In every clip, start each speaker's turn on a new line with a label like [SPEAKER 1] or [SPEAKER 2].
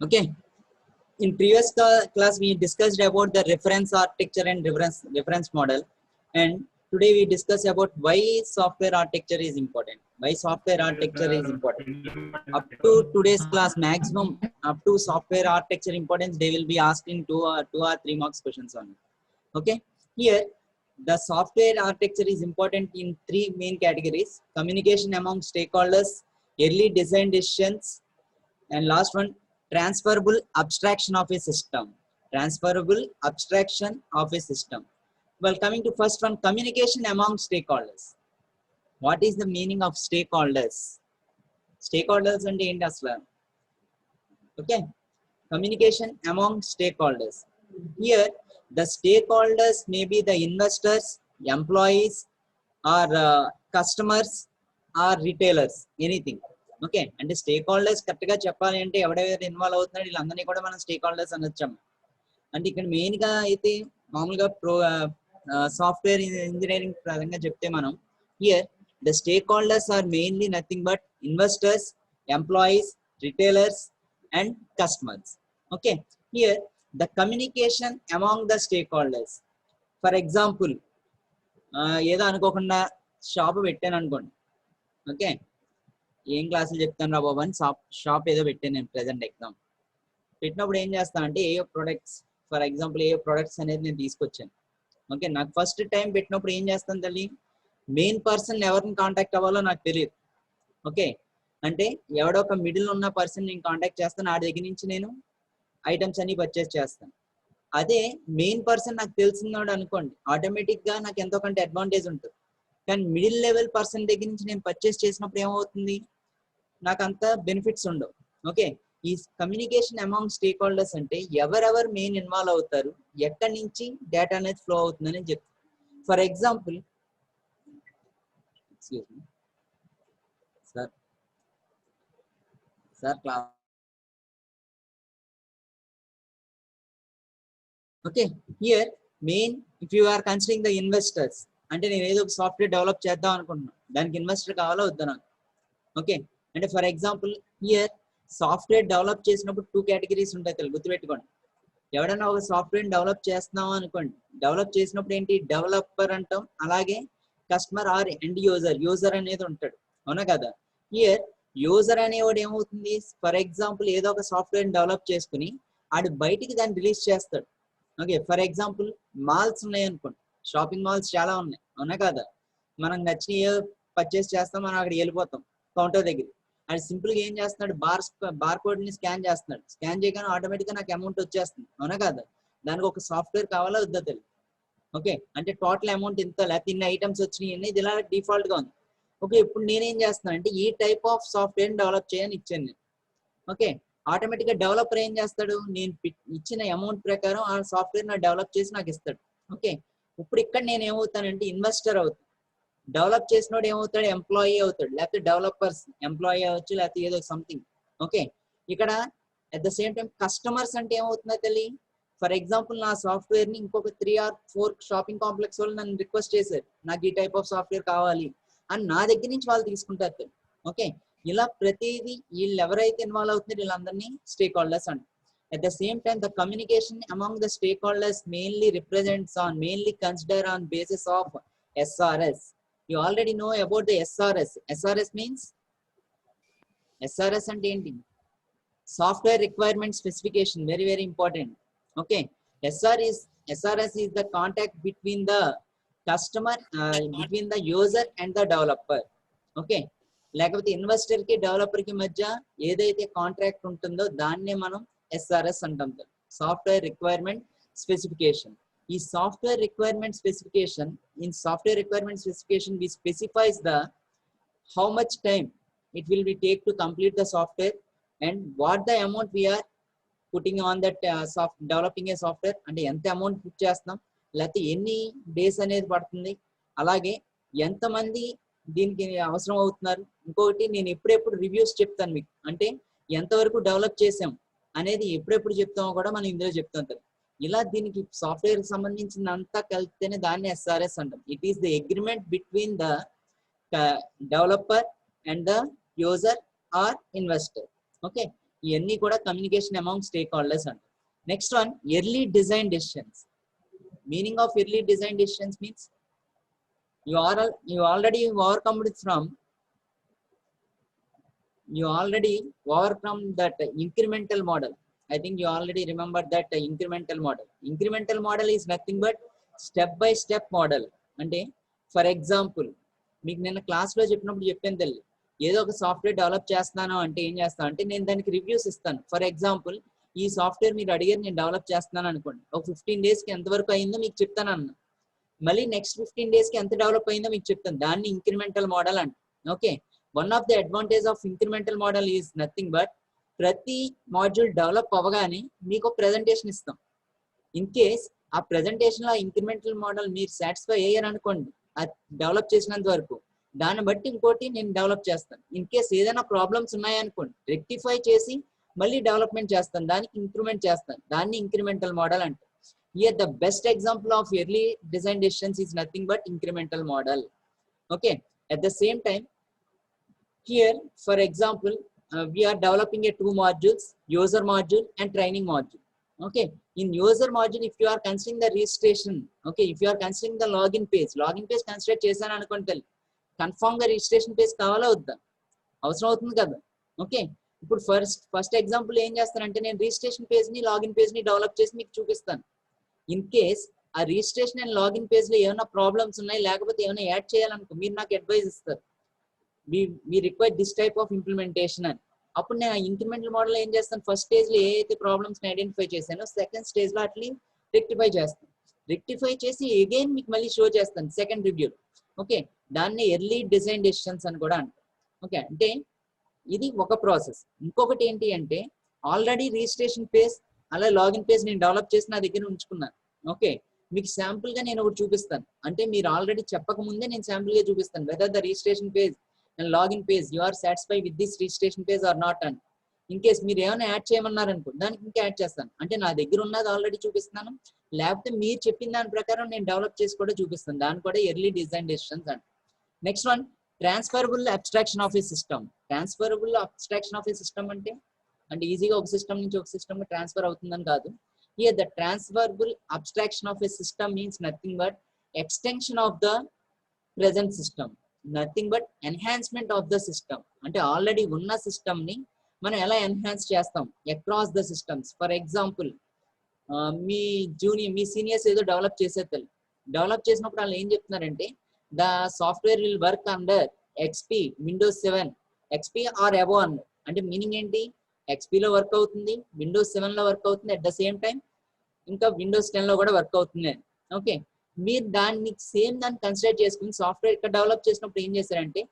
[SPEAKER 1] Okay, in previous class we discussed about the reference architecture and reference model, and today we discuss about why software architecture is important. Why software architecture is important. Up to today's class, maximum up to software architecture importance, they will be asking two or three marks questions on it. Okay, here the software architecture is important in three main categories: communication among stakeholders, early design decisions, and last one, transferable abstraction of a system. Transferable abstraction of a system. Well, coming to first one, communication among stakeholders. What is the meaning of stakeholders? Stakeholders and industry. Okay, communication among stakeholders. Here, the stakeholders may be the investors, employees, or customers, or retailers, anything. Okay, అంటే stake holders correct గా చెప్పాలి అంటే ఎవడెవరు involve అవుతున్నాడు వీళ్ళందరినీ కూడా మనం stake holders అనొచ్చాం. అంటే ఇక్కడ మెయిన్ గా అయితే మామూలుగా సాఫ్ట్వేర్ ఇంజనీరింగ్ పరంగా చెప్తే మనం here the stake holders are mainly nothing but investors, employees, retailers and customers. Okay, here the communication among the stake holders. For example, ఏదో అనుకోకుండా షాప్ పెట్టాను అనుకోండి. ఓకే, ఏం క్లాసులు చెప్తాను రా బాబు అని షాప్ ఏదో పెట్టాను నేను ప్రెసెంట్ ఎగ్జామ్ పెట్టినప్పుడు ఏం చేస్తానంటే ఏ ప్రొడక్ట్స్, ఫర్ ఎగ్జాంపుల్ ఏ ప్రొడక్ట్స్ అనేది నేను తీసుకొచ్చాను. ఓకే, నాకు ఫస్ట్ టైం పెట్టినప్పుడు ఏం చేస్తాను తల్లి, మెయిన్ పర్సన్ ఎవరిని కాంటాక్ట్ అవ్వాలో నాకు తెలియదు. ఓకే, అంటే ఎవడో ఒక మిడిల్ ఉన్న పర్సన్ నేను కాంటాక్ట్ చేస్తాను, ఆ దగ్గర నుంచి నేను ఐటమ్స్ అన్ని పర్చేస్ చేస్తాను. అదే మెయిన్ పర్సన్ నాకు తెలిసినాడు అనుకోండి, ఆటోమేటిక్ గా నాకు ఎంతో కొంత అడ్వాంటేజ్ ఉంటుంది. కానీ మిడిల్ లెవెల్ పర్సన్ దగ్గర నుంచి నేను పర్చేస్ చేసినప్పుడు ఏమవుతుంది, నాకు అంత బెనిఫిట్స్ ఉండవు. ఓకే, ఈ కమ్యూనికేషన్ అమాంగ్ స్టేక్ హోల్డర్స్ అంటే ఎవరెవరు మెయిన్ ఇన్వాల్వ్ అవుతారు, ఎక్కడి నుంచి డేటా అనేది ఫ్లో అవుతుందని చెప్తారు. For example, sir class. Okay, here main if you are considering the investors, అంటే నేను ఏదో ఒక సాఫ్ట్వేర్ డెవలప్ చేద్దాం అనుకుంటున్నాను, దానికి ఇన్వెస్టర్ కావాలా వద్దా నాకు. ఓకే, అంటే for example here software develop చేసినప్పుడు టూ కేటగిరీస్ ఉంటాయి, గుర్తుపెట్టుకోండి. ఎవడైనా ఒక సాఫ్ట్వేర్ డెవలప్ చేస్తున్నాం అనుకోండి, డెవలప్ చేసినప్పుడు ఏంటి, డెవలపర్ అంటాం, అలాగే customer or end user, user అనేది ఉంటాడు, అవునా కదా. హియర్ యూజర్ అనేవాడు ఏమవుతుంది, ఫర్ ఎగ్జాంపుల్ ఏదో ఒక సాఫ్ట్వేర్ డెవలప్ చేసుకుని ఆడు బయటికి దాన్ని రిలీజ్ చేస్తాడు. ఓకే, ఫర్ ఎగ్జాంపుల్ మాల్స్ ఉన్నాయి అనుకోండి, షాపింగ్ మాల్స్ చాలా ఉన్నాయి, అవునా కదా. మనం నచ్చిన పర్చేస్ చేస్తాం, మనం అక్కడ వెళ్ళిపోతాం కౌంటర్ దగ్గర. అది సింపుల్ గా ఏం చేస్తున్నాడు, బార్ కోడ్ ని స్కాన్ చేస్తున్నాడు, స్కాన్ చేయగానే ఆటోమేటిక్ గా నాకు అమౌంట్ వచ్చేస్తుంది, అవునా కదా. దానికి ఒక సాఫ్ట్వేర్ కావాలా వద్దా తెలియదు. ఓకే, అంటే టోటల్ అమౌంట్ ఇంత, లేకపోతే ఇన్ని ఐటమ్స్ వచ్చినాయి, ఇది ఇలా డిఫాల్ట్ గా ఉంది. ఓకే, ఇప్పుడు నేనేం చేస్తున్నాను అంటే ఈ టైప్ ఆఫ్ సాఫ్ట్వేర్ డెవలప్ చేయని ఇచ్చాను నేను. ఓకే, ఆటోమేటిక్ గా డెవలపర్ ఏం చేస్తాడు, నేను ఇచ్చిన అమౌంట్ ప్రకారం ఆ సాఫ్ట్వేర్ నా డెవలప్ చేసి నాకు ఇస్తాడు. ఓకే, ఇప్పుడు ఇక్కడ నేను ఏమవుతానంటే ఇన్వెస్టర్ అవుతాను, డెవలప్ చేసినోడు ఏమవుతాడు, ఎంప్లాయీ అవుతాడు, లేకపోతే డెవలపర్స్ ఎంప్లాయీ అవ్వచ్చు, లేకపోతే ఏదో సంథింగ్. ఓకే, ఇక్కడ at the same time customers అంటే ఏమవుతుందో తెలియ. ఫర్ ఎగ్జాంపుల్ నా సాఫ్ట్వేర్ ని ఇంకొక 3 or 4 షాపింగ్ కాంప్లెక్స్ వాళ్ళు నన్ను రిక్వెస్ట్ చేశారు, నాకు ఈ టైప్ ఆఫ్ సాఫ్ట్వేర్ కావాలి అని, నా దగ్గర నుంచి వాళ్ళు తీసుకుంటారు. ఓకే, ఇలా ప్రతిదీ వీళ్ళు ఎవరైతే ఇన్వాల్వ్ అవుతున్నారో వీళ్ళందరినీ స్టేక్ హోల్డర్స్ అంటారు. At the same time, the communication among the stakeholders mainly consider on basis of SRS. You already know about the SRS. SRS means SRS and enti software requirement specification, very very important. Okay, SRS is the contact between the customer, between the user and the developer. Okay, లేకపోతే investor కి developer కి మధ్య ఏదైతే contract ఉంటుందో దాన్నే మనం SRS అంటాం, software requirement specification. ఈ software requirement specification, in software requirement specification we specifies the how much time it will be take to complete the software and what the amount we are putting on that developing a software, అంటే ఎంత amount put చేస్తున్నాం, లేకపోతే ఎన్ని days అనేది పడుతుంది, అలాగే ఎంతమంది దీనికి అవసరం అవుతున్నారు. ఇంకొకటి నేను ఎప్పుడెప్పుడు రివ్యూస్ చెప్తాను మీకు, అంటే ఎంతవరకు డెవలప్ చేసాం అనేది ఎప్పుడెప్పుడు చెప్తామో కూడా మనం ఇందులో చెప్తాం. ఇలా దీనికి సాఫ్ట్వేర్ సంబంధించినంతా కలిపితేనే దాన్ని SRS అంటాం. It is the agreement between the developer and the user or investor. Okay, ఇవన్నీ కూడా కమ్యూనికేషన్ అమాంగ్ స్టేక్ హోల్డర్స్ అంట. Next one early design decisions. Meaning of early design decisions means you already overcome that incremental model. I think you already remember that incremental model. Incremental model is nothing but step by step model. అంటే for example మీకు నేను క్లాస్లో చెప్పినప్పుడు చెప్పాను తల్లి, ఏదో ఒక software develop చేస్తున్నాను అంటే ఏం చేస్తాను అంటే నేను దానికి రివ్యూస్ ఇస్తాను. ఫర్ ఎగ్జాంపుల్ ఈ సాఫ్ట్వేర్ మీరు అడిగారు, నేను డెవలప్ చేస్తున్నాను అనుకోండి, ఒక 15 daysకి ఎంతవరకు అయిందో మీకు చెప్తాను అన్న, మళ్ళీ నెక్స్ట్ 15 daysకి ఎంత డెవలప్ అయిందో మీకు చెప్తాను. దాన్ని ఇంక్రిమెంటల్ మోడల్ అంట. Okay, one of the advantage of incremental model is nothing but ప్రతి మాడ్యూల్ డెవలప్ అవ్వగానే మీకు ఒక ప్రెజెంటేషన్ ఇస్తాం. ఇన్ కేస్ ఆ ప్రెజెంటేషన్ లో ఇంక్రిమెంటల్ మోడల్ మీరు సాటిస్ఫై అయ్యారు అనుకోండి, అది డెవలప్ చేసినంత వరకు, దాన్ని బట్టి ఇంకోటి నేను డెవలప్ చేస్తాను. ఇన్ కేస్ ఏదైనా ప్రాబ్లమ్స్ ఉన్నాయనుకోండి, రెక్టిఫై చేసి మళ్ళీ డెవలప్మెంట్ చేస్తాను, దానికి ఇంప్రూవ్మెంట్ చేస్తాను. దాన్ని ఇంక్రిమెంటల్ మోడల్ అంటే. Here the best example of early design decisions is nothing but incremental model. Okay, at the same time here for example we are developing a 2 modules, user module and training module. Okay, in user module if you are considering the registration, okay, if you are considering the login page consider chesanu anukonte confirm గా registration page కావాలా వద్దా, అవసరం అవుతుంది కదా. Okay, ఇప్పుడు first example ఏం చేస్తానంటే నేను రిజిస్ట్రేషన్ పేజ్ ని లాగిన్ పేజ్ ని డెవలప్ చేసి మీకు చూపిస్తాను. ఇన్ కేస్ ఆ రిజిస్ట్రేషన్ అండ్ లాగిన్ పేజ్ లో ఏమైనా ప్రాబ్లమ్స్ ఉన్నాయి, లేకపోతే ఏమైనా యాడ్ చేయాలనుకో మీరు నాకు అడ్వైజ్ ఇస్తారు, we require this type of implementation అని. అప్పుడు నేను ఇంక్రిమెంటల్ మోడల్ ఏం చేస్తాను, ఫస్ట్ స్టేజ్ లో ఏ అయితే ప్రాబ్లమ్స్ ని ఐడెంటిఫై చేశానో సెకండ్ స్టేజ్ లో అట్లా రెక్టిఫై చేస్తాను. రెక్టిఫై చేసి అగైన్ మీకు మళ్ళీ షో చేస్తాను సెకండ్ రివ్యూ. ఓకే, దాన్ని ఎర్లీ డిజైన్ డెసిషన్స్ అని కూడా అంటారు. ఓకే, అంటే ఇది ఒక ప్రాసెస్. ఇంకొకటి ఏంటి అంటే ఆల్రెడీ రిజిస్ట్రేషన్ పేజ్ అలా లాగిన్ పేజ్ నేను డెవలప్ చేసి నా దగ్గర ఉంచుకున్నాను. ఓకే, మీకు శాంపుల్ గా నేను ఒకటి చూపిస్తాను, అంటే మీరు ఆల్రెడీ చెప్పక ముందే నేను శాంపుల్ గా చూపిస్తాను whether the registration page and login page you are satisfy with this registration page or not అని. ఇన్ కేస్ మీరు ఏమైనా యాడ్ చేయమన్నారు అనుకో, దానికి ఇంకా యాడ్ చేస్తాను. అంటే నా దగ్గర ఉన్నది ఆల్రెడీ చూపిస్తున్నాను, లేకపోతే మీరు చెప్పిన దాని ప్రకారం నేను డెవలప్ చేసి కూడా చూపిస్తాను. దాన్ని కూడా ఎర్లీ డిజైన్ డెసిషన్స్ అంట. Next one transferable abstraction of A system. Transferable abstraction of A system అంటే ఈజీగా ఒక సిస్టమ్ నుంచి ఒక సిస్టమ్ ట్రాన్స్ఫర్ అవుతుందని కాదు. Here the transferable abstraction of a system means nothing but extension of the present system, nothing but enhancement of the system. అంటే already ఉన్న system ని మనం ఎలా ఎన్హాన్స్ చేస్తాం across the systems. For example మీ seniors ఏదో డెవలప్ చేసేది, develop చేసినప్పుడు వాళ్ళు ఏం చెప్తున్నారంటే the software will work under XP windows 7 XP or above అన్నారు. అంటే మీనింగ్ ఏంటి, ఎక్స్పీలో వర్క్ అవుతుంది, విండోస్ 7 లో వర్క్ అవుతుంది, అట్ ద సేమ్ టైం ఇంకా విండోస్ 10 లో కూడా వర్క్ అవుతుంది. ఓకే, మీరు దాన్ని దాన్ని కన్సిడర్ చేసుకుని సాఫ్ట్వేర్ ఇక్కడ డెవలప్ చేసినప్పుడు ఏం చేశారంటే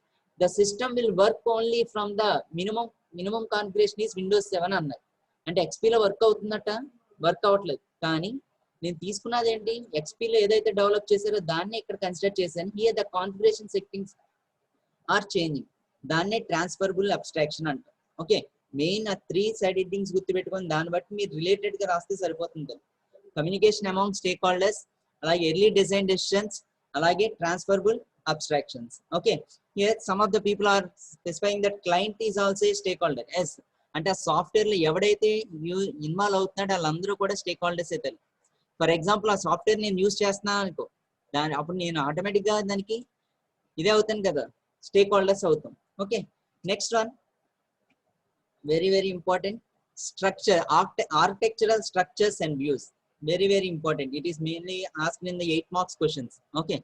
[SPEAKER 1] the system will work only from the minimum configuration is Windows 7 అన్నారు. అంటే ఎక్స్పీలో వర్క్ అవుతుందట, వర్క్ అవ్వట్లేదు. కానీ నేను తీసుకున్నది ఏంటి, ఎక్స్పీలో ఏదైతే డెవలప్ చేశారో దాన్ని ఇక్కడ కన్సిడర్ చేశాను. Here the configuration settings are changing. దాన్నే ట్రాన్స్ఫరబుల్ అబ్స్ట్రాక్షన్ అంట. ఓకే, మెయిన్ ఆ 3 సైడ్ హెడ్డింగ్స్ గుర్తుపెట్టుకొని దాన్ని బట్టి మీరు రిలేటెడ్ గా రాస్తే సరిపోతుంది. కమ్యూనికేషన్ అమాంగ్ స్టేక్ హోల్డర్స్, అలాగే ఎర్లీ డిజైన్ డెసిషన్స్, అలాగే transferable abstractions. Okay, here some of the people are specifying that client is also a stake holder. Yes, అంటే ఆ సాఫ్ట్వేర్ లో ఎవడైతే ఇన్వాల్వ్ అవుతున్నాడో వాళ్ళందరూ కూడా స్టేక్ హోల్డర్స్ అవుతారు. ఫర్ ఎగ్జాంపుల్ ఆ సాఫ్ట్వేర్ నేను యూజ్ చేస్తున్నాను అనుకో, అప్పుడు నేను ఆటోమేటిక్ గా దానికి ఇదే అవుతాను కదా, స్టేక్ హోల్డర్స్ అవుతాం. Okay, next one very important, structure, architectural structures and views. Very important. It is mainly asked in the 8 marks questions. Okay,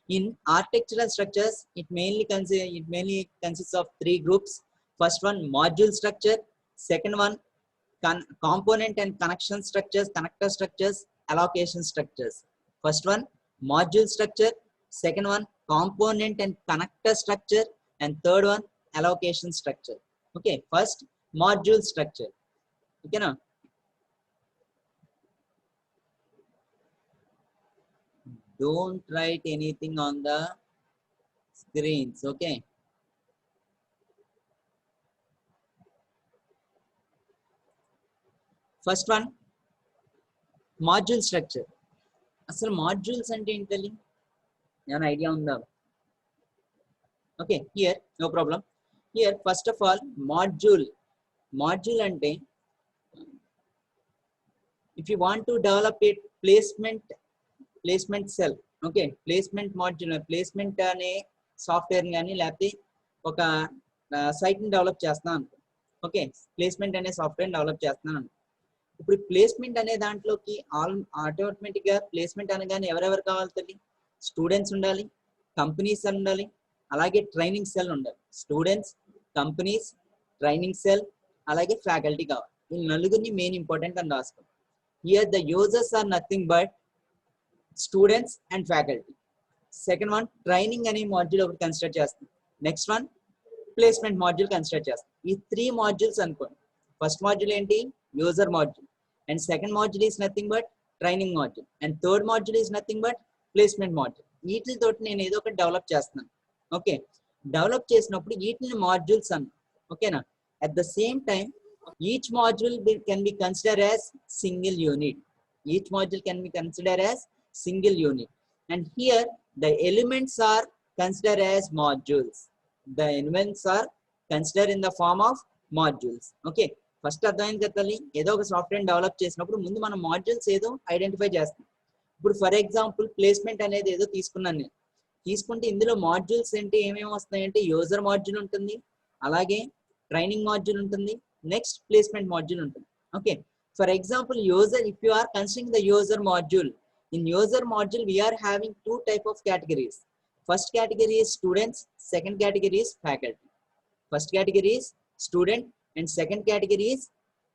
[SPEAKER 1] in architectural structures it mainly consists of 3 groups. First one module structure, second one component and connection structures, connector structures, allocation structures. First one module structure, second one component and connector structure, and third one allocation structure. Okay, first module structure. Okay na, don't write anything on the screens. Okay, first one module structure. అసలు modules అంటే ఏంటి, ఏమైనా idea ఉందా? Okay, here no problem. Here first of all module module అంటే if you want to develop a placement cell, okay, placement module, placement అనే software కానీ లేకపోతే ఒక సైట్ ని డెవలప్ చేస్తున్నాను, ఓకే, ప్లేస్మెంట్ అనే సాఫ్ట్వేర్ డెవలప్ చేస్తున్నాను. ఇప్పుడు ప్లేస్మెంట్ అనే దాంట్లోకి ఆటోమేటిక్ గా ప్లేస్మెంట్ అనగానే ఎవరెవరు కావాలి తల్లి? స్టూడెంట్స్ ఉండాలి, కంపెనీస్ ఉండాలి, అలాగే ట్రైనింగ్ సెల్ ఉండాలి. స్టూడెంట్స్, కంపెనీస్, ట్రైనింగ్ సెల్, అలాగే ఫ్యాకల్టీ కావాలి. ఈ నలుగురిని మెయిన్ ఇంపార్టెంట్ అని రాసుకోండి. Here the users are nothing but students and faculty. Second one, training అనే మాడ్యూల్ ఒకటి కన్సిడర్ చేస్తాం. Next one, placement module consider చేస్తాం. ఈ 3 మాడ్యూల్స్ అనుకోండి. ఫస్ట్ మాడ్యూల్ ఏంటి? User module. And second module is nothing but training module. And third module is nothing but placement module. వీటితో నేను ఏదో ఒకటి డెవలప్ చేస్తున్నాను, ఓకే. డెవలప్ చేసినప్పుడు వీటిని మాడ్యూల్స్ అన్న, ఓకేనా. At the same time each module can be considered as single unit. Each module can be considered as single unit. And here the elements are considered as modules. The elements are considered in the form of modules. Okay. First అర్థమైంది కదా తల్లి? ఏదో ఒక software develop చేసినప్పుడు ముందు మనం modules ఏదో identify చేస్తాం. ఇప్పుడు ఫర్ ఎగ్జాంపుల్ ప్లేస్మెంట్ అనేది ఏదో తీసుకున్నాను నేను. తీసుకుంటే ఇందులో మాడ్యూల్స్ ఏంటి, ఏమేమి వస్తాయంటే యూజర్ మాడ్యూల్ ఉంటుంది, అలాగే ట్రైనింగ్ మాడ్యూల్ ఉంటుంది, నెక్స్ట్ ప్లేస్మెంట్ మాడ్యూల్ ఉంటుంది. Okay, for example user, if you are considering the user module, in user module we are having 2 type of categories. First category is students, second category is faculty. First category is student and second category is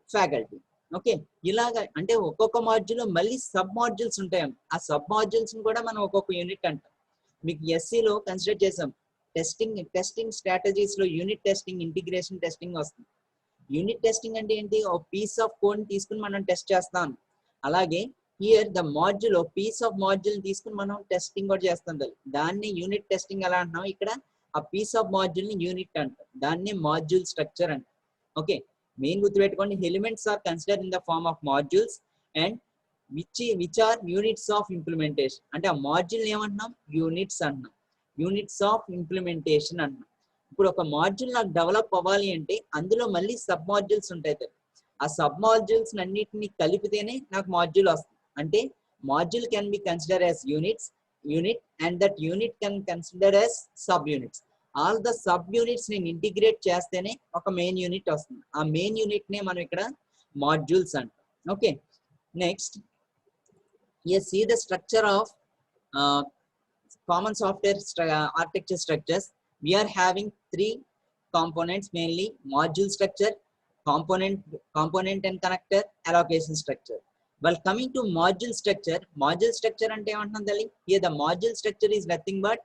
[SPEAKER 1] faculty. Okay, ఇలాగా అంటే ఒక్కొక్క module మళ్ళీ sub modules ఉంటాయి. ఆ sub modules కూడా మనం ఒక్కొక్క unit అంటాం. మీకు ఎస్సీలో కన్సిడర్ చేసాం, టెస్టింగ్ స్ట్రాటజీస్ లో యూనిట్ టెస్టింగ్, ఇంటిగ్రేషన్ టెస్టింగ్ వస్తుంది. యూనిట్ టెస్టింగ్ అంటే ఏంటి? ఒక పీస్ ఆఫ్ కోడ్ తీసుకుని మనం టెస్ట్ చేస్తాం. అలాగే హియర్ ద మాడ్యూల్, ఒక పీస్ ఆఫ్ మాడ్యూల్ తీసుకుని మనం టెస్టింగ్ కూడా చేస్తాం. దాన్ని యూనిట్ టెస్టింగ్ ఎలా అంటున్నాం? ఇక్కడ ఆ పీస్ ఆఫ్ మాడ్యూల్ ని యూనిట్ అంటాం. దాన్ని మాడ్యూల్ స్ట్రక్చర్ అంటాం. ఓకే, మెయిన్ గుర్తుపెట్టుకోండి, elements are consider in the form of modules and which are units of implementation. అంటే ఆ మాడ్యూల్ ఏమంటున్నాం? యూనిట్స్ అంటున్నాం. యూనిట్స్ ఆఫ్ ఇంప్లిమెంటేషన్ అంటున్నాం. ఇప్పుడు ఒక మాడ్యూల్ నాకు డెవలప్ అవ్వాలి అంటే అందులో మళ్ళీ సబ్ మాడ్యూల్స్ ఉంటాయి. ఆ సబ్ మాడ్యూల్స్ అన్నిటిని కలిపితేనే నాకు మాడ్యూల్ వస్తుంది. అంటే module can be consider as unit and that unit can consider as sub units. All the sub units నేను ఇంటిగ్రేట్ చేస్తేనే ఒక మెయిన్ యూనిట్ వస్తుంది. ఆ మెయిన్ యూనిట్ నే మనం ఇక్కడ మాడ్యూల్స్ అంటాం. Okay, next here see the structure of common software architecture structures. We are having 3 components mainly: module structure, component and connector, allocation structure. While coming to module structure ante emantunnadali? Here the module structure is nothing but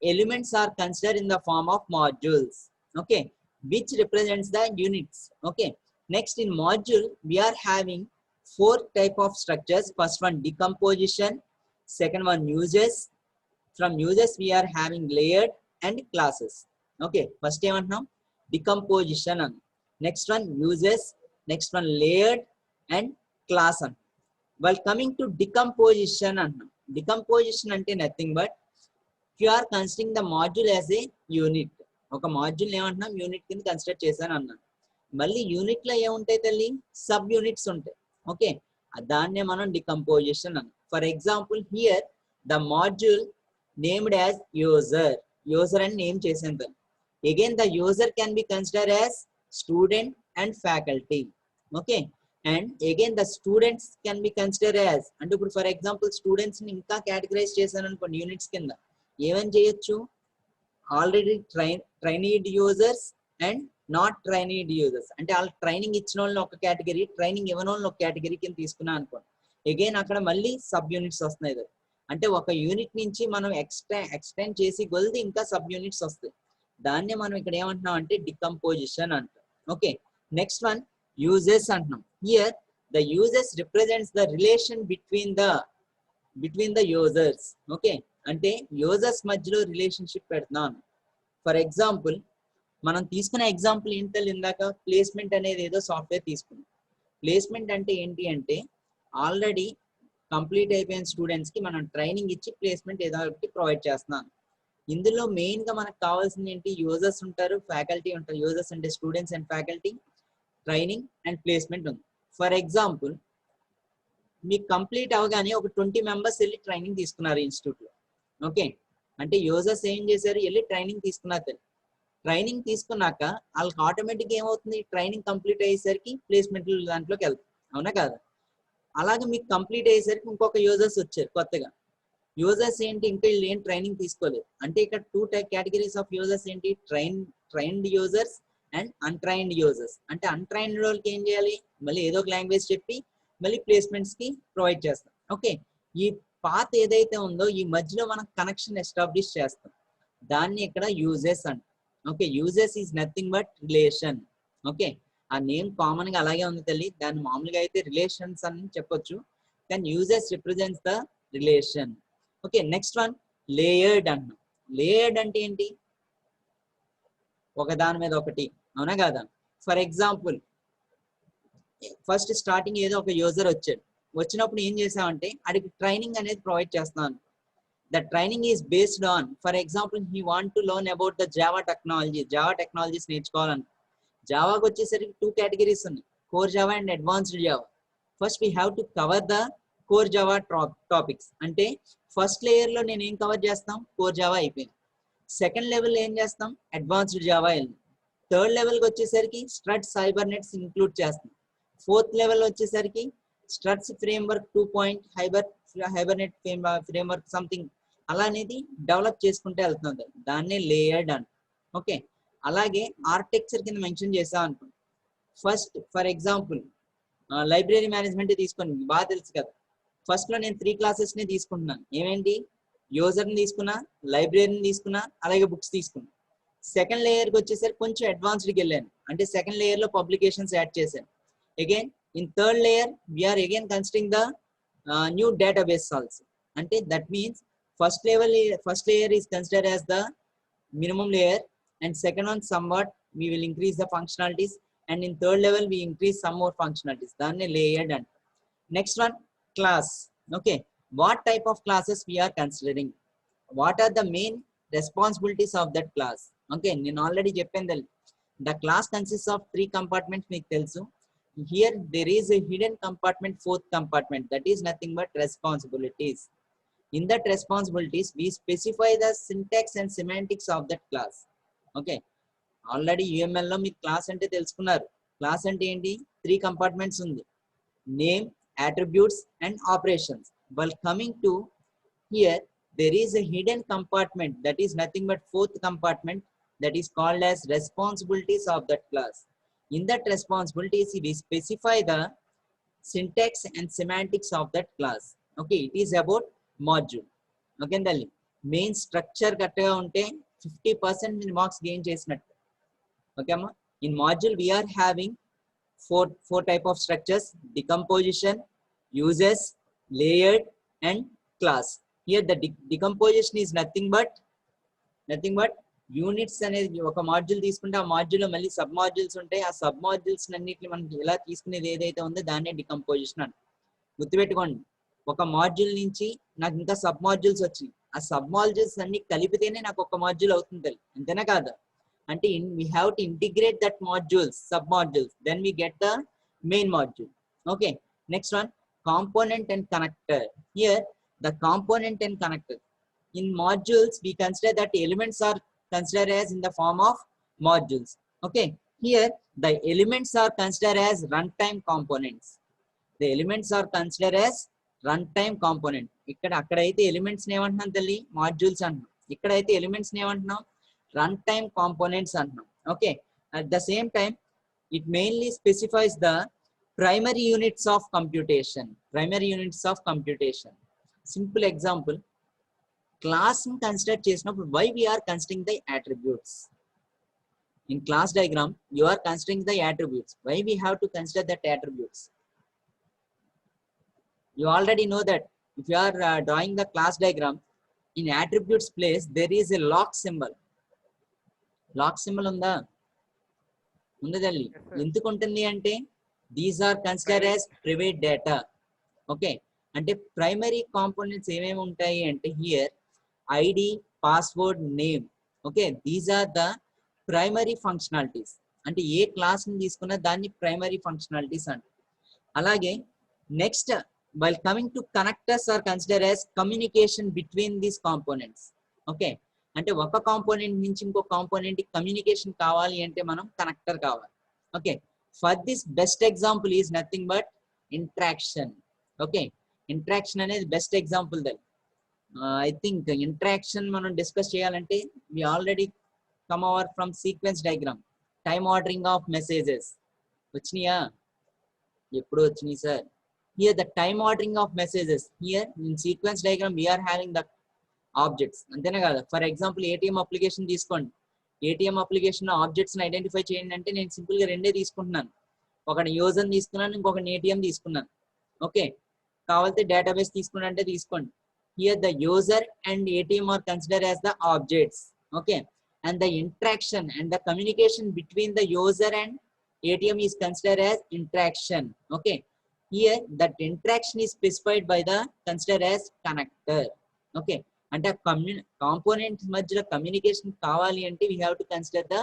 [SPEAKER 1] elements are considered in the form of modules, okay, which represents the units. Okay, next in module we are having 4 type of structures. First one, decomposition. Second one, uses. From uses we are having layered and classes. Okay, first ఏమంటున్నాం? decomposition అని. Next one, uses. Next one, layered and class అని. While coming to decomposition అంటున్నాం. decomposition అంటే nothing but you are considering the module as a unit. ఒక module ఏమంటున్నాం? Unit కింద consider చేశాను అన్నాను. మళ్ళీ యూనిట్ లో ఏముంటాయి తల్లి? సబ్ యూనిట్స్ ఉంటాయి. ఓకే, దాన్నే మనం డికంపోజిషన్ అన్నాం. For example here the module named as user అని నేమ్ చేసేది. Again the user can be consider as student and faculty. Okay, and again the students can be consider as, అంటే ఇప్పుడు for example students ని ఇంకా categorise చేశాను అనుకోండి units కింద, ఏమని చేయొచ్చు? Already trained users and not trained users. అంటే వాళ్ళు ట్రైనింగ్ ఇచ్చిన వాళ్ళని ఒక కేటగిరీ, ట్రైనింగ్ ఇవ్వని వాళ్ళని ఒక కేటగిరీ కింద తీసుకున్నా అనుకోండి. అగైన్ అక్కడ మళ్ళీ సబ్ యూనిట్స్ వస్తున్నాయి. అంటే ఒక యూనిట్ నుంచి మనం ఎక్స్టెండ్ చేసి కొలిది ఇంకా సబ్ యూనిట్స్ వస్తాయి. దాన్నే మనం ఇక్కడ ఏమంటున్నాం అంటే డికంపోజిషన్ అంటాం. ఓకే, నెక్స్ట్ వన్ యూజెస్ అంటున్నాం. Here the uses represents the relation between the users. Okay, అంటే యూజర్స్ మధ్యలో రిలేషన్షిప్ పెడుతున్నాను. ఫర్ ఎగ్జాంపుల్ మనం తీసుకున్న ఎగ్జాంపుల్ ఏంటో ఇందాక ప్లేస్మెంట్ అనేది ఏదో సాఫ్ట్వేర్ తీసుకున్నాం. ప్లేస్మెంట్ అంటే ఏంటి అంటే ఆల్రెడీ కంప్లీట్ అయిపోయిన స్టూడెంట్స్ కి మనం ట్రైనింగ్ ఇచ్చి ప్లేస్మెంట్ ఏదో ఒకటి ప్రొవైడ్ చేస్తున్నాం. ఇందులో మెయిన్ గా మనకు కావాల్సింది ఏంటి? యూజర్స్ ఉంటారు, ఫ్యాకల్టీ ఉంటారు. యూజర్స్ అంటే students and faculty. Training and placement ఉంది. ఫర్ ఎగ్జాంపుల్ మీకు కంప్లీట్ అవగానే ఒక 20 మెంబర్స్ వెళ్ళి ట్రైనింగ్ తీసుకున్నారు ఇన్స్టిట్యూట్లో. ఓకే, అంటే యూజర్స్ ఏం చేశారు, వెళ్ళి ట్రైనింగ్ తీసుకున్నారు. ట్రైనింగ్ తీసుకున్నాక వాళ్ళకి ఆటోమేటిక్గా ఏమవుతుంది, ట్రైనింగ్ కంప్లీట్ అయ్యేసరికి ప్లేస్మెంట్ దాంట్లోకి వెళ్తారు, అవునా కాదా? అలాగే మీకు కంప్లీట్ అయ్యేసరికి ఇంకొక యూజర్స్ వచ్చారు కొత్తగా. యూజర్స్ ఏంటి, ఇంకా వీళ్ళు ఏం ట్రైనింగ్ తీసుకోలేదు. అంటే ఇక్కడ 2 కేటగిరీస్ ఆఫ్ యూజర్స్ ఏంటి, trained users and untrained users. అంటే అన్ట్రైన్డ్ వాళ్ళకి ఏం చేయాలి, మళ్ళీ ఏదో ఒక లాంగ్వేజ్ చెప్పి మళ్ళీ ప్లేస్మెంట్స్ కి ప్రొవైడ్ చేస్తాం. ఓకే, ఈ పాత్ ఏదైతే ఉందో ఈ మధ్యలో మనం కనెక్షన్ ఎస్టాబ్లిష్ చేస్తాం, దాన్ని ఇక్కడ యూజెస్ అంట. Okay, uses is nothing but relation. Okay, ఆ నేమ్ కామన్ గా అలాగే ఉంది తల్లి, దాన్ని మామూలుగా అయితే రిలేషన్స్ అని చెప్పొచ్చు, కానీ uses represents the relation. Okay, next one layered అన్నాం. లేయర్డ్ అంటే ఏంటి, ఒక దాని మీద ఒకటి, అవునా కాదా? ఫర్ ఎగ్జాంపుల్ ఫస్ట్ స్టార్టింగ్ ఏదో ఒక యూజర్ వచ్చాడు, వచ్చినప్పుడు ఏం చేసామంటే అడిగి ట్రైనింగ్ అనేది ప్రొవైడ్ చేస్తున్నాను. The training is based on, for example he want to learn about the Java technologies నేర్చుకోవాలని. జావాకి వచ్చేసరికి 2 కేటగిరీస్ ఉన్నాయి, core Java and advanced Java. First we have to cover the core Java topics. అంటే first layer లో నేను ఏం cover చేస్తాం, core Java అయిపోయింది. Second level ఏం చేస్తాం, అడ్వాన్స్డ్ జావా వెళ్ళింది. థర్డ్ లెవెల్కి వచ్చేసరికి స్ట్రట్స్ హైబర్నెట్స్ ఇంక్లూడ్ చేస్తాం. ఫోర్త్ లెవెల్ వచ్చేసరికి struts framework 2 Hibernate framework something అలా అనేది డెవలప్ చేసుకుంటే వెళ్తుంది, దాన్నే లేయర్డ్ అంట. ఓకే, అలాగే ఆర్కిటెక్చర్ కింద మెన్షన్ చేసాం అనుకోండి. First for example library management తీసుకోండి, బాగా తెలుసు కదా. ఫస్ట్ లో నేను 3 క్లాసెస్ ని తీసుకుంటున్నాను, ఏమేంటి, యూజర్ని తీసుకున్నా, లైబ్రరీని తీసుకున్నా, అలాగే బుక్స్ తీసుకున్నా. సెకండ్ లేయర్కి వచ్చేసరికి కొంచెం అడ్వాన్స్డ్కి వెళ్ళాను, అంటే సెకండ్ లేయర్ లో పబ్లికేషన్స్ యాడ్ చేశాను. Again in third layer we're again considering the new database also. అంటే that means first layer is considered as the minimum layer, and second one somewhat we will increase the functionalities, and in third level we increase some more functionalities, danne layered. And next one, class. Okay, what type of classes we are considering, what are the main responsibilities of that class? Okay, నేను already చెప్పాను, the class consists of 3 compartments, మీకు తెలుసు. Here there is a hidden compartment, 4th compartment, that is nothing but responsibilities. In that responsibilities we specify the syntax and semantics of that class. Okay, already UML లో మీరు class అంటే తెలుసుకున్నారు. Class అంటే ఏంటి, 3 compartments ఉంది, name, attributes and operations. While coming to here there is a hidden compartment, that is nothing but 4th compartment, that is called as responsibilities of that class. In that responsibilities we specify the syntax and semantics of that class. Okay, it is about module. Okay, dalli main structure కరెక్ట్గా ఉంటే 50% మీరు marks gain చేసినట్టు. Okay అమ్మా, in module we are having four type of structures: decomposition, uses, layered and class. Here the decomposition is nothing but units అనేది ఒక module తీసుకుంటే ఆ మాడ్యూల్లో మళ్ళీ సబ్ మాడ్యూల్స్ ఉంటాయి, ఆ సబ్ మాడ్యూల్స్ అన్నిటిని మనం ఎలా తీసుకునేది ఏదైతే ఉందో దాన్నే డికంపోజిషన్ అంట. గుర్తుపెట్టుకోండి, ఒక మాడ్యూల్ నుంచి నాకు ఇంకా సబ్ మాడ్యూల్స్ వచ్చినాయి, ఆ సబ్ మాడ్యూల్స్ అన్ని కలిపితేనే నాకు ఒక మాడ్యూల్ అవుతుంది, అంతేనా కాదా? అంటే we have to integrate that modules, sub modules, then we get the main module. Okay, next one, component and connector. Here the component and connector in modules we consider that elements are considered as in the form of modules. Okay, here the elements are considered as runtime components. The elements are considered as runtime component. ఇక్కడ అక్కడైతే elements ఏమంటున్నాం తల్లి, modules అంటున్నాం, ఇక్కడైతే elements ఏమంటున్నాం, runtime components అంటున్నాం. Okay, at the same time it mainly specifies the primary units of computation. Simple example, class ని consider చేసినప్పుడు why we are considering the attributes. In class diagram you are considering the attributes. Why we have to consider that attributes? You already know that if you are drawing the class diagram, in attributes place there is a lock symbol. ఉందా, ఉండదండి. ఎందుకు ఉంటుంది అంటే these are consider as private data. Okay, అంటే primary components ఏమేమి ఉంటాయి అంటే here ID, password, name. Okay, these are the primary functionalities. అంటే ఏ క్లాస్ ని తీసుకున్నా దాన్ని ప్రైమరీ ఫంక్షనాలిటీస్ అంటారు. అలాగే next while coming to connectors are considered as communication between these components. Okay, అంటే ఒక కాంపోనెంట్ నుంచి ఇంకో కాంపోనెంట్ కమ్యూనికేషన్ కావాలి అంటే మనం కనెక్టర్ కావాలి. Okay, for this best example is nothing but interaction. Okay, interaction అనేది best example that. I think interaction మనం డిస్కస్ చేయాలంటే we already come over from sequence diagram, time ordering of messages. వచ్చినాయా? ఎప్పుడు వచ్చినాయి sir? Here the time ordering of messages. Here in sequence diagram we are having the objects. అంతేనే కదా. For example ATM application తీసుకోండి. ATM application objects ని identify చేయండి అంటే నేను సింపుల్ గా రెండే తీసుకుంటున్నాను. ఒకటి యూజర్ తీసుకున్నాను, ఇంకొకటి ఏటీఎం తీసుకున్నాను. ఓకే, కావాలంటే డేటాబేస్ తీసుకున్నా అంటే తీసుకోండి. Here the user and ATM are considered as the objects. Okay, and the interaction and the communication between the user and ATM is considered as interaction. Okay, here that interaction is specified by the considered as connector. Okay, అంటే components మధ్యలో communication కావాలి అంటే we have to consider the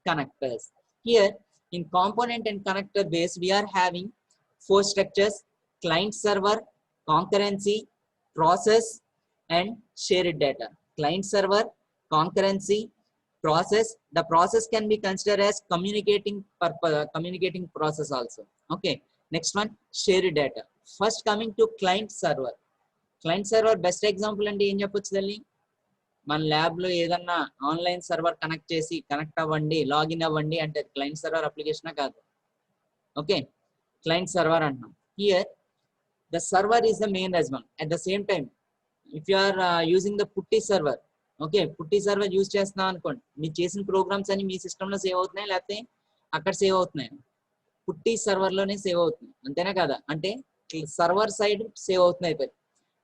[SPEAKER 1] connectors. Here in component and connector base we are having four structures: client server, concurrency, process and shared data. Client server, concurrency, process. The process can be considered as communicating process also. Okay, next one, shared data. First coming to client server. Client server best example అంటే ఏం చెప్పొచ్చు తల్లి? మన lab లో ఏదన్నా online server connect అవ్వండి, login అవ్వండి అంటే క్లయింట్ సర్వర్ అప్లికేషన్ కాదు. ఓకే, క్లయింట్ సర్వర్ అంటున్నాం. Here the server is the main as one. At the same time, if you are using the putty server, okay, putty server use చేస్తున్నాం అనుకోండి, మీరు చేసిన programmes అన్ని మీ system లో save అవుతున్నాయి, లేకపోతే అక్కడ సేవ్ అవుతున్నాయి? పుట్టి సర్వర్ లోనే సేవ్ అవుతుంది, అంతేనా కదా? అంటే సర్వర్ సైడ్ సేవ్ అవుతున్నాయి.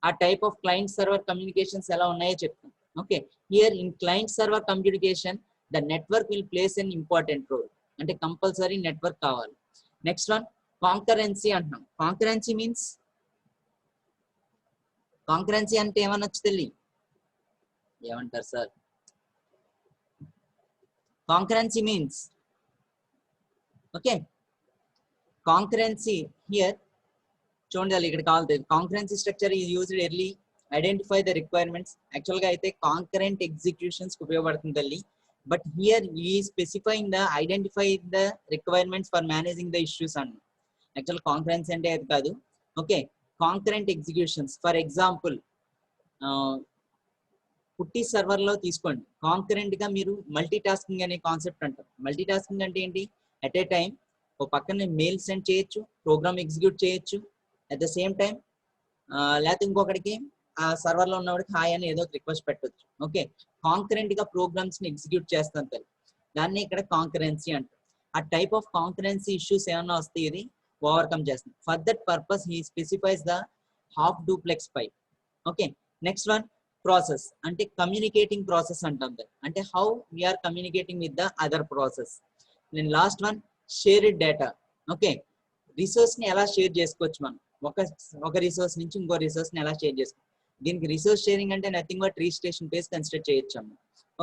[SPEAKER 1] ఆ type of client server communications ఎలా ఉన్నాయో చెప్తాం. Okay, here in client server communication the network will plays an important role. అంటే కంపల్సరీ నెట్వర్క్ కావాలి. నెక్స్ట్ వన్, కాంకరెన్సీ అంటున్నాం. కాంకరెన్సీ మీన్స్, కాంకరెన్సీ అంటే ఏమనొచ్చు తెలియ? ఏమంటారు sir? Concurrency means, okay, concurrency here చూడండి ఇక్కడ కావాలి. concurrency structure is used early identify the requirements. Actual గా అయితే కాంకరెంట్ ఎగ్జిక్యూషన్స్ ఉపయోగపడుతుంది తల్లి, బట్ హియర్ ఈ specifying the identify the requirements for managing the issues అన్న. యాక్చువల్ కాంకరెన్సీ అంటే అది కాదు. Okay, concurrent executions for example పుట్టి సర్వర్ లో తీసుకోండి. కాంకరెంట్ గా మీరు మల్టీ టాస్కింగ్ అనే కాన్సెప్ట్ అంటారు. మల్టీ టాస్కింగ్ అంటే ఏంటి? ఎట్ ఏ టైం ఒక పక్కన మెయిల్ సెండ్ చేయొచ్చు, ప్రోగ్రామ్ ఎగ్జిక్యూట్ చేయొచ్చు, అట్ ద సేమ్ టైం లేకపోతే ఇంకొకటికి ఆ సర్వర్ లో ఉన్నవాడికి హాయ్ అని ఏదో రిక్వెస్ట్ పెట్టొచ్చు. ఓకే, కాంకరెంట్ గా ప్రోగ్రామ్స్ ని ఎగ్జిక్యూట్ చేస్తాను, దాన్ని ఇక్కడ కాంకరెన్సీ అంటారు. ఆ టైప్ ఆఫ్ కాంకరెన్సీ ఇష్యూస్ ఏమన్నా వస్తే ఇది ఓవర్కమ్ చేస్తుంది. For that purpose he specifies the half duplex pipe. Okay, next one, process అంటే కమ్యూనికేటింగ్ ప్రాసెస్ అంటాం. అంటే how we're communicating with the other process. నేను last one, shared data. Okay, resource ని ఎలా షేర్ చేసుకోవచ్చు మనం, ఒక రిసోర్స్ నుంచి ఇంకో రిసోర్స్ ని ఎలా షేర్ చేసుకోవచ్చు. దీనికి రిసోర్స్ షేరింగ్ అంటే nothing but registration page consider చేయొచ్చు అమ్మ.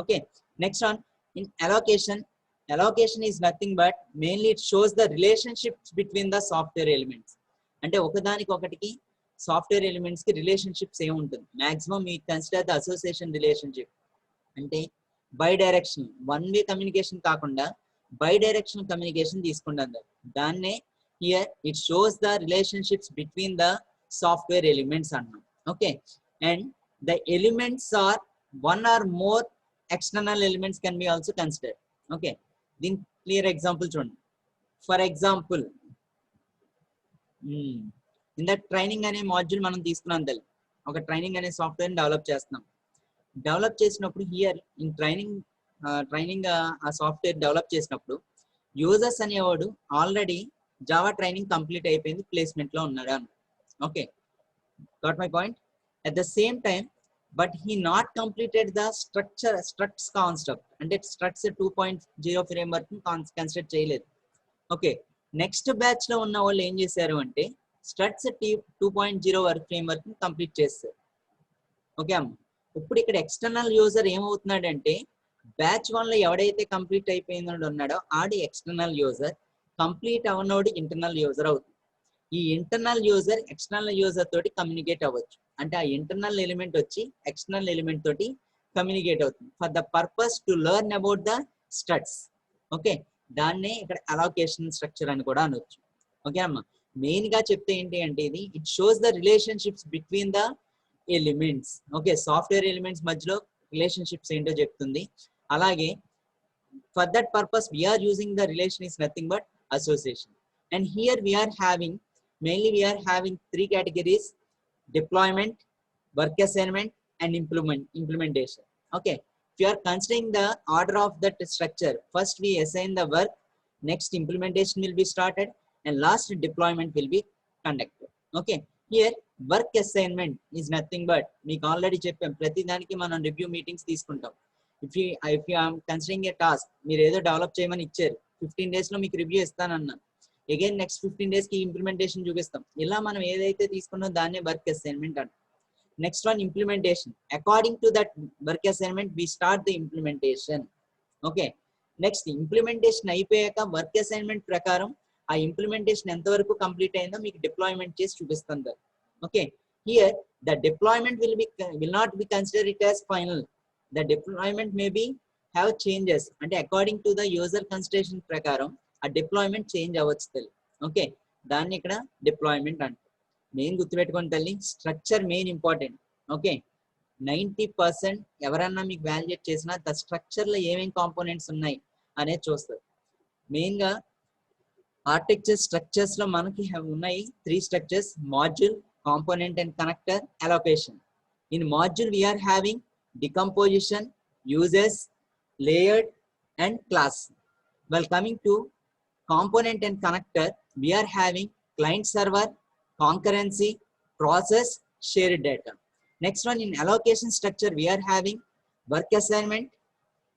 [SPEAKER 1] Okay, next one, in allocation. Allocation is nothing but mainly it shows the relationships between the software elements. అంటే ఒకదానికి ఒకటికి సాఫ్ట్వేర్ ఎలిమెంట్స్ కి రిలేషన్షిప్స్ ఏముంటుంది? మాక్సిమం మీ కన్సిడర్ ద అసోసియేషన్ రిలేషన్షిప్. అంటే bi direction, one way communication కాకుండా bi direction communication తీసుకుంటారు. దాన్నే here it shows the relationships between the software elements అన్నాం. Okay, and the elements are one or more external elements can be also considered. Okay, దీని clear example చూడండి. For example in the training అనే module మనం తీసుకున్నాం తల్లి. ఒక training అనే software develop చేస్తున్నాం. డెవలప్ చేసినప్పుడు హియర్ ఇన్ ట్రైనింగ్ ఆ సాఫ్ట్వేర్ డెవలప్ చేసినప్పుడు యూజర్స్ అనేవాడు ఆల్రెడీ జావా ట్రైనింగ్ కంప్లీట్ అయిపోయింది, ప్లేస్మెంట్ లో ఉన్నాడు అని. Okay, got my point. At the same time but he not completed the structs concept. అంటే స్ట్రక్ట్స్ 2.0 ఫ్రేమ్ వర్క్ కన్సిడర్ చేయలేదు. ఓకే, నెక్స్ట్ బ్యాచ్ లో ఉన్న వాళ్ళు ఏం చేశారు అంటే స్ట్రక్ట్స్ 2.0 వర్క్ ఫ్రేమ్ వర్క్ కంప్లీట్ చేస్తారు. ఓకే అమ్మ, ఇప్పుడు ఇక్కడ ఎక్స్టర్నల్ యూజర్ ఏమవుతున్నాడంటే బ్యాచ్ 1 లో ఎవడైతే కంప్లీట్ అయిపోయినోడు ఉన్నాడో ఆడి ఎక్స్టర్నల్ యూజర్, కంప్లీట్ అవనోడు ఇంటర్నల్ యూజర్ అవుతుంది. ఈ ఇంటర్నల్ యూజర్ ఎక్స్టర్నల్ యూజర్ తోటి కమ్యూనికేట్ అవ్వచ్చు. అంటే ఆ ఇంటర్నల్ ఎలిమెంట్ వచ్చి ఎక్స్టర్నల్ ఎలిమెంట్ తోటి కమ్యూనికేట్ అవుతుంది for the purpose to learn about the studs. Okay, దాన్నే ఇక్కడ అలోకేషన్ స్ట్రక్చర్ అని కూడా అనొచ్చు. ఓకే అమ్మా, మెయిన్ గా చెప్తే ఏంటి అంటే ఇది it shows the relationships between the elements. Okay, software elements మధ్యలో రిలేషన్షిప్స్ ఏంటో చెప్తుంది. అలాగే for that purpose we are using the relation is nothing but association. And here we are having mainly we are having three categories: deployment, work assignment, and implementation. Okay, if you are considering the order of that structure, first we assign the work, next implementation will be started, and last deployment will be conducted. Okay, here work assignment is nothing but meeku already cheppam prati daniki manam review meetings teeskuntam. If you am considering a task, meer edo develop cheyamani icharu, 15 days lo meeku review istananna, again next 15 days కి implementation చూపిస్తాం. ఇలా మనం ఏదైతే తీసుకున్నామో దాన్నే work assignment అంటాం. Next one implementation. According to that work assignment we start the implementation. Okay, next implementation అయిపోయాక work assignment ప్రకారం ఆ ఇంప్లిమెంటేషన్ ఎంతవరకు కంప్లీట్ అయిందో మీకు డిప్లాయ్మెంట్ చేసి చూపిస్తాం. Okay, here the deployment will not be consider it as final. The deployment may be have changes, అంటే according to the user consideration ప్రకారం ఆ డిప్లాయ్మెంట్ చేంజ్ అవ్వచ్చు తల్లి. ఓకే, దాన్ని ఇక్కడ డిప్లాయ్మెంట్ అంటే మెయిన్ గుర్తుపెట్టుకోండి తల్లి, స్ట్రక్చర్ మెయిన్ ఇంపార్టెంట్. ఓకే, 90% ఎవరన్నా మీకు వాల్యుయేట్ చేసినా ద స్ట్రక్చర్ లో ఏమేమి కాంపోనెంట్స్ ఉన్నాయి అనేది చూస్తారు. మెయిన్ గా ఆర్కిటెక్చర్ స్ట్రక్చర్స్ లో మనకి ఉన్నాయి 3 structures: module, component and connector, allocation. In module we are having decomposition, uses, layered, and class. While coming to component and connector, we are having client server, concurrency, process, shared data. Next one, in allocation structure, we are having work assignment,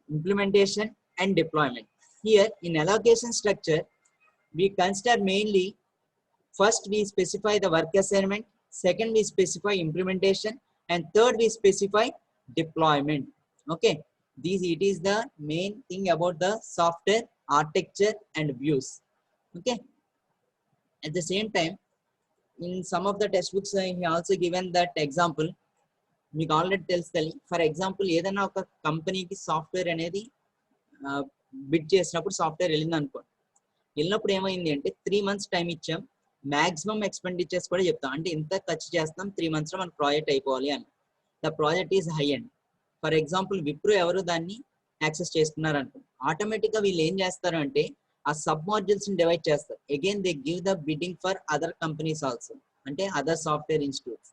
[SPEAKER 1] implementation, and deployment. Here in allocation structure, we consider mainly first we specify the work assignment, second we specify implementation, and third we specify deployment. Okay, it is the main thing about the software architecture and views. Okay, at the same time in some of the textbooks he also given that example. మీకు already తెలుసు. For example ఏదైనా ఒక కంపెనీకి software అనేది bid చేసినప్పుడు software వెళ్ళింది అనుకోండి. వెళ్ళినప్పుడు ఏమైంది అంటే 3 months టైం ఇచ్చాం, మాక్సిమం ఎక్స్పెండిచర్స్ కూడా చెప్తాం, అంటే ఇంత ఖర్చు చేస్తాం 3 months లో మన ప్రాజెక్ట్ అయిపోవాలి అని. The project is high and for example Wipro ఎవరు దాన్ని యాక్సెస్ చేసుకున్నారు అనుకోండి, ఆటోమేటిక్ గా వీళ్ళు ఏం చేస్తారు అంటే ఆ సబ్ మాడ్యూల్స్ ని డివైడ్ చేస్తారు. Again they give the bidding for other companies also, అంటే అదర్ సాఫ్ట్వేర్ ఇన్స్టిట్యూట్స్.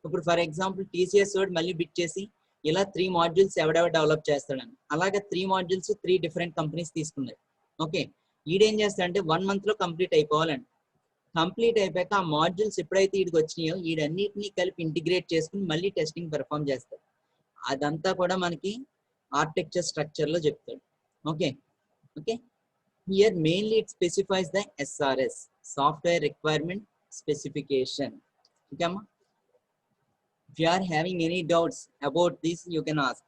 [SPEAKER 1] ఇప్పుడు ఫర్ ఎగ్జాంపుల్ టీసీఎస్ వాడు మళ్ళీ బిడ్ చేసి ఇలా 3 modules ఎవడెవడ డెవలప్ చేస్తాడని, అలాగే 3 modules 3 different కంపెనీస్ తీసుకున్నాయి. ఓకే, ఈడేం చేస్తాడంటే 1 month లో కంప్లీట్ అయిపోవాలండి. కంప్లీట్ అయిపోయాక ఆ మాడ్యూల్స్ ఎప్పుడైతే వీడికి వచ్చినాయో వీడన్నిటిని కలిపి ఇంటిగ్రేట్ చేసుకుని మళ్ళీ టెస్టింగ్ పెర్ఫామ్ చేస్తాడు. అదంతా కూడా మనకి ఆర్కిటెక్చర్ స్ట్రక్చర్ లో చెప్తాడు. Okay okay, here mainly it specifies the SRS, software requirement specification. Okay అమ్మా, if you are having any doubts about this you can ask.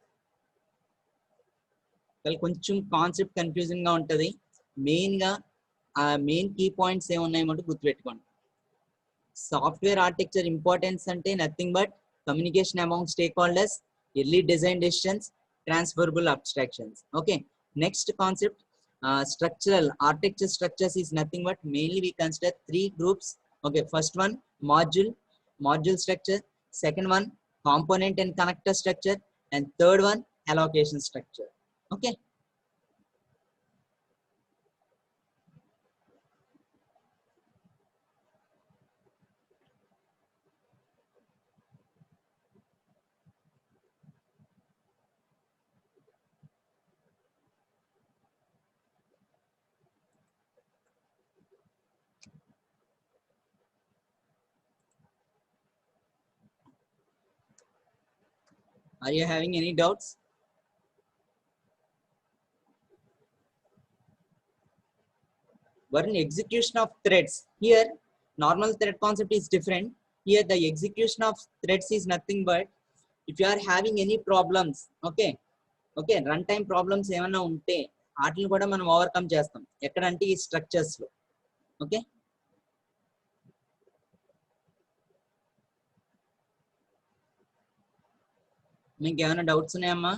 [SPEAKER 1] కొంచెం కాన్సెప్ట్ కన్ఫ్యూజింగ్ గా ఉంటది. మెయిన్ గా ఆ మెయిన్ కీ పాయింట్స్ ఏమున్నాయో గుర్తుపెట్టుకోండి. సాఫ్ట్వేర్ ఆర్కిటెక్చర్ ఇంపార్టెన్స్ అంటే nothing but communication among stake holders, early design decisions, transferable abstractions. Okay, next concept structural architecture structures is nothing but mainly we consider 3 groups. Okay, first one module structure, second one component and connector structure, and third one allocation structure. Okay, are you having any doubts? One, execution of threads. Here normal thread concept is different. Here the execution of threads is nothing but if you are having any problems, okay, okay, run time problems ఏమైనా ఉంటే వాటిని కూడా మనం overcome చేస్తాం ఎక్కడంటే ఈ structures లో. Okay, మీకు ఏమైనా డౌట్స్ ఉన్నాయమ్మా?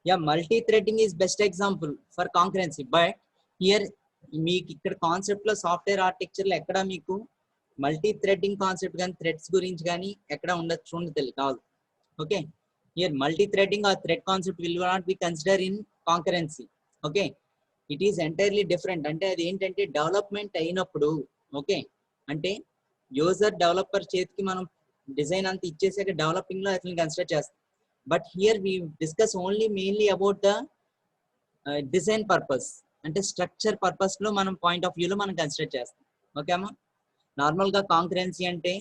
[SPEAKER 1] Yeah, multi-threading is best example for concurrency, but here మీకు ఇక్కడ కాన్సెప్ట్ లో సాఫ్ట్వేర్ ఆర్కిటెక్చర్ లో ఎక్కడ మీకు మల్టీ థ్రెడ్డింగ్ కాన్సెప్ట్ కానీ థ్రెడ్స్ గురించి కానీ ఎక్కడ ఉండదు కాదు. Okay, here multi threading or thread concept will not be consider in concurrency. Okay, it is entirely different. అంటే అది ఏంటంటే డెవలప్మెంట్ అయినప్పుడు, ఓకే, అంటే యూజర్ డెవలపర్ చేతికి మనం డిజైన్ అంతా ఇచ్చేసాక డెవలపింగ్ లో అట్లా కన్సిడర్ చేస్తాం. But here we discuss only mainly about the design purpose, అంటే స్ట్రక్చర్ పర్పస్ లో మనం పాయింట్ ఆఫ్ వ్యూ లో మనం కన్సిడర్ చేస్తాం. ఓకే అమ్మా, నార్మల్ గా కాంకరెన్సీ అంటే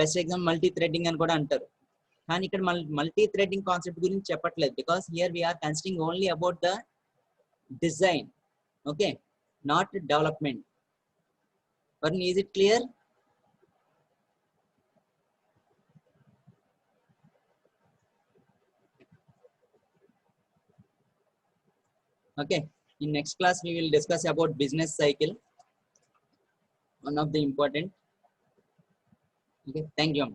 [SPEAKER 1] బెస్ట్ ఎగ్జాంపుల్ మల్టీ థ్రెడ్డింగ్ అని కూడా అంటారు. కానీ ఇక్కడ మల్టీ థ్రెడ్డింగ్ కాన్సెప్ట్ గురించి చెప్పట్లేదు, because here we are considering only about the design. Okay, not development. Varun, is it clear? Okay, in next class we will discuss about business cycle, one of the important. Okay, thank you.